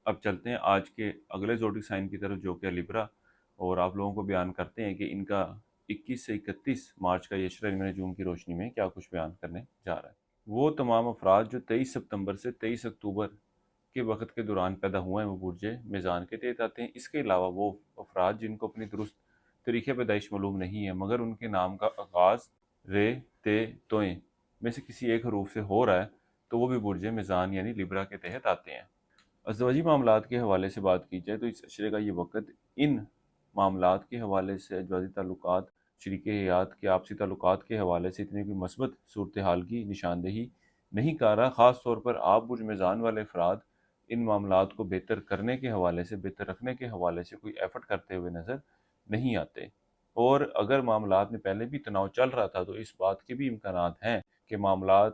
اب چلتے ہیں آج کے اگلے زوڈک سائن کی طرف جو کہ لیبرا، اور آپ لوگوں کو بیان کرتے ہیں کہ ان کا 21 سے 31 مارچ کا یشرا علم نجوم کی روشنی میں کیا کچھ بیان کرنے جا رہا ہے۔ وہ تمام افراد جو 23 ستمبر سے 23 اکتوبر کے وقت کے دوران پیدا ہوئے ہیں وہ برج میزان کے تحت آتے ہیں۔ اس کے علاوہ وہ افراد جن کو اپنی درست طریقے پیدائش معلوم نہیں ہے مگر ان کے نام کا آغاز رے تے توئیں میں سے کسی ایک حروف سے ہو رہا ہے تو وہ بھی برج میزان یعنی لیبرا کے تحت آتے ہیں۔ ازدواجی معاملات کے حوالے سے بات کی جائے تو اس اشرے کا یہ وقت ان معاملات کے حوالے سے، ازدواجی تعلقات، شریک حیات کے آپسی تعلقات کے حوالے سے اتنی کوئی مثبت صورتحال کی نشاندہی نہیں کر رہا۔ خاص طور پر آپ برج میزان والے افراد ان معاملات کو بہتر کرنے کے حوالے سے، بہتر رکھنے کے حوالے سے کوئی ایفرٹ کرتے ہوئے نظر نہیں آتے، اور اگر معاملات میں پہلے بھی تناؤ چل رہا تھا تو اس بات کے بھی امکانات ہیں کہ معاملات،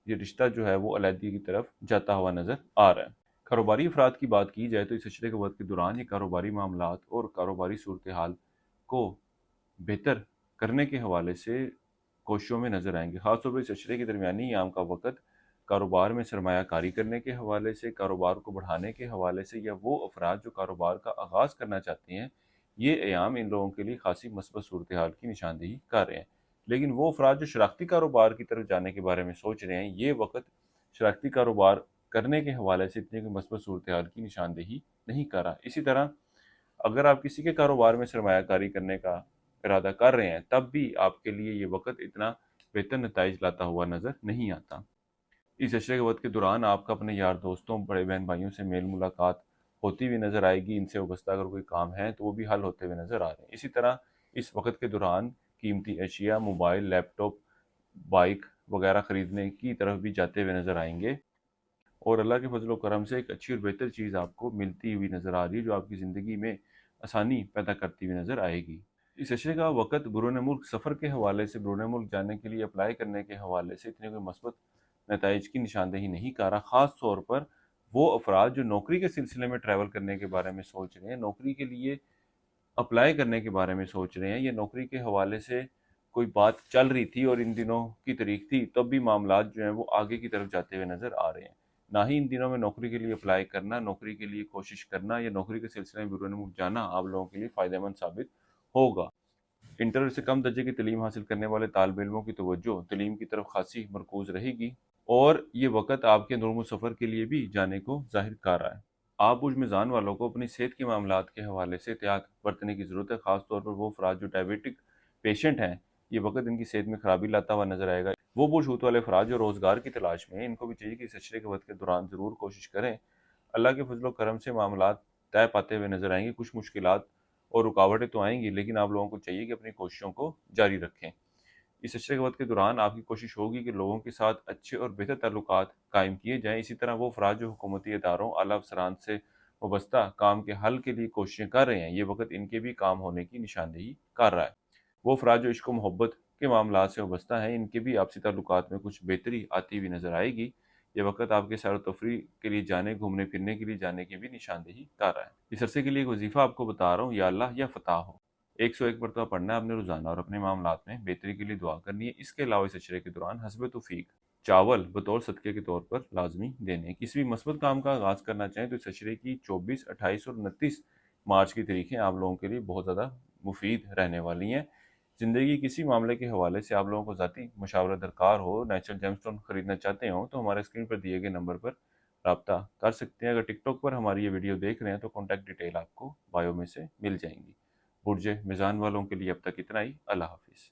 یہ رشتہ جو ہے وہ علیحدگی کی طرف جاتا ہوا نظر آ رہا ہے۔ کاروباری افراد کی بات کی جائے تو اس اشرے کے وقت کے دوران یہ کاروباری معاملات اور کاروباری صورتحال کو بہتر کرنے کے حوالے سے کوششوں میں نظر آئیں گے۔ خاص طور پر اس اشرے کے درمیانی ایام کا وقت کاروبار میں سرمایہ کاری کرنے کے حوالے سے، کاروبار کو بڑھانے کے حوالے سے، یا وہ افراد جو کاروبار کا آغاز کرنا چاہتے ہیں، یہ ایام ان لوگوں کے لیے خاصی مثبت صورتحال کی نشاندہی کر رہے ہیں۔ لیکن وہ افراد جو شراکتی کاروبار کی طرف جانے کے بارے میں سوچ رہے ہیں، یہ وقت شراکتی کاروبار کرنے کے حوالے سے اتنی کوئی مثبت صورتحال کی نشاندہی نہیں کر رہا۔ اسی طرح اگر آپ کسی کے کاروبار میں سرمایہ کاری کرنے کا ارادہ کر رہے ہیں تب بھی آپ کے لیے یہ وقت اتنا بہتر نتائج لاتا ہوا نظر نہیں آتا۔ اس اشرے کے وقت کے دوران آپ کا اپنے یار دوستوں، بڑے بہن بھائیوں سے میل ملاقات ہوتی ہوئی نظر آئے گی۔ ان سے وابستہ اگر کوئی کام ہے تو وہ بھی حل ہوتے ہوئے نظر آ رہے ہیں۔ اسی طرح اس وقت کے دوران قیمتی اشیاء، موبائل، لیپ ٹاپ، بائک وغیرہ خریدنے کی طرف بھی جاتے ہوئے نظر آئیں گے، اور اللہ کے فضل و کرم سے ایک اچھی اور بہتر چیز آپ کو ملتی ہوئی نظر آ رہی ہے جو آپ کی زندگی میں آسانی پیدا کرتی ہوئی نظر آئے گی۔ اس اشرے کا وقت بیرون ملک سفر کے حوالے سے، بیرون ملک جانے کے لیے اپلائی کرنے کے حوالے سے اتنے کوئی مثبت نتائج کی نشاندہی نہیں کر رہا۔ خاص طور پر وہ افراد جو نوکری کے سلسلے میں ٹریول کرنے کے بارے میں سوچ رہے ہیں، نوکری کے لیے اپلائی کرنے کے بارے میں سوچ رہے ہیں، یا نوکری کے حوالے سے کوئی بات چل رہی تھی اور ان دنوں کی تاریخ تھی، تب بھی معاملات جو ہیں وہ آگے کی طرف جاتے ہوئے نظر آ رہے ہیں۔ نہ ہی ان دنوں میں نوکری کے لیے اپلائی کرنا، نوکری کے لیے کوشش کرنا یا نوکری کے سلسلے میں بیرون ملک جانا آپ لوگوں کے لیے فائدہ مند ثابت ہوگا۔ انٹر سے کم درجے کی تعلیم حاصل کرنے والے طالب علموں کی توجہ تعلیم کی طرف خاصی مرکوز رہے گی، اور یہ وقت آپ کے نرم سفر کے لیے بھی جانے کو ظاہر کر رہا ہے۔ آپ برج میزان والوں کو اپنی صحت کے معاملات کے حوالے سے احتیاط برتنے کی ضرورت ہے۔ خاص طور پر وہ افراد جو ڈائبیٹک پیشنٹ ہیں، یہ وقت ان کی صحت میں خرابی لاتا ہوا نظر آئے گا۔ وہ برج ہوت والے افراد جو روزگار کی تلاش میں ہیں، ان کو بھی چاہیے کہ اس اشرے کے وقت کے دوران ضرور کوشش کریں۔ اللہ کے فضل و کرم سے معاملات طے پاتے ہوئے نظر آئیں گے۔ کچھ مشکلات اور رکاوٹیں تو آئیں گی، لیکن آپ لوگوں کو چاہیے کہ اپنی کوششوں کو جاری رکھیں۔ اس اشرے کے وقت کے دوران آپ کی کوشش ہوگی کہ لوگوں کے ساتھ اچھے اور بہتر تعلقات قائم کیے جائیں۔ اسی طرح وہ افراد جو حکومتی اداروں، اعلیٰ افسران سے وابستہ کام کے حل کے لیے کوششیں کر رہے ہیں، یہ وقت ان کے بھی کام ہونے کی نشاندہی کر رہا ہے۔ وہ افراد جو عشق و محبت کے معاملات سے وابستہ ہیں، ان کے بھی آپسی تعلقات میں کچھ بہتری آتی ہوئی نظر آئے گی۔ یہ وقت آپ کے سیر و تفریح کے لیے جانے، گھومنے پھرنے کے لیے جانے کی بھی نشاندہی کر رہا ہے۔ اس عرصے کے لیے ایک وظیفہ آپ کو بتا رہا ہوں، یا اللہ یا فتح ہو 101 مرتبہ پڑھنا ہے آپ نے روزانہ، اور اپنے معاملات میں بہتری کے لیے دعا کرنی ہے۔ اس کے علاوہ اس اشرے کے دوران حسب توفیق چاول بطور صدقے کے طور پر لازمی دینے۔ کسی بھی مثبت کام کا آغاز کرنا چاہیں تو اس اشرے کی 24، 28 اور 29 مارچ کی تاریخیں آپ لوگوں کے لیے بہت زیادہ مفید رہنے والی ہیں۔ زندگی کسی معاملے کے حوالے سے آپ لوگوں کو ذاتی مشاورہ درکار ہو، نیچرل جیم اسٹون خریدنا چاہتے ہوں تو ہمارے اسکرین پر دیے گئے نمبر پر رابطہ کر سکتے ہیں۔ اگر ٹک ٹاک پر ہماری یہ ویڈیو دیکھ رہے ہیں تو کانٹیکٹ ڈیٹیل آپ کو بایو میں سے مل جائیں گی۔ برج میزان والوں کے لیے اب تک اتنا ہی۔ اللہ حافظ۔